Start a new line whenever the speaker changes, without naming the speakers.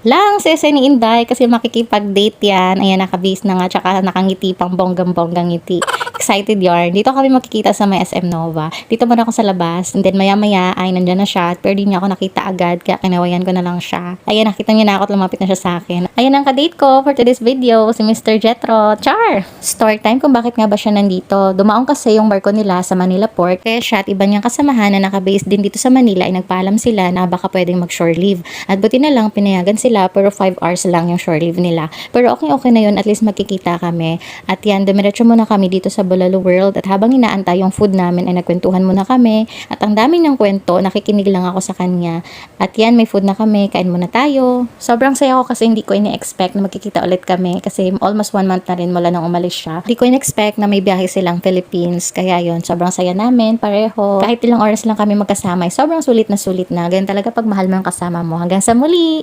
lang sese ni Inday kasi makikipag-date yan. Ayan, nakabase na nga, tsaka nakangiti pang bonggang-bonggang ngiti. Excited yarn. Dito kami makikita sa may SM Nova. Dito muna ako sa labas. And then maya-maya ay nandyan na siya. Pero di niya ako nakita agad kaya kinawayan ko na lang siya. Ayan, nakita niya na ako at lumapit na siya sa akin. Ayan ang kadate ko for today's video, si Mr. Jetro. Char! Story time kung bakit nga ba siya nandito. Dumaong kasi yung barko nila sa Manila Port. Kaya siya at iba niyang kasamahan na nakabase din dito sa Manila ay nagpaalam sila na baka pwedeng mag-shore leave. At buti na lang pinayagan sila pero 5 hours lang yung shore leave nila. Pero okay na yun, at least magkikita kami. At yan, dumiretso muna kami dito sa Bulalo World at habang inaantay yung food namin ay nagkwentuhan muna kami. At ang dami niyang kwento, nakikinig lang ako sa kanya. At yan, may food na kami, kain muna tayo. Sobrang saya ko kasi hindi ko ini-expect na magkikita ulit kami kasi almost 1 month na rin mula nang umalis siya. Hindi ko in-expect na may biyahe silang Philippines. Kaya yun, sobrang saya namin, pareho. Kahit ilang oras lang kami magkasama, sobrang sulit na. Ganyan talaga pag mahal mo yung kasama mo. Hanggang sa muli!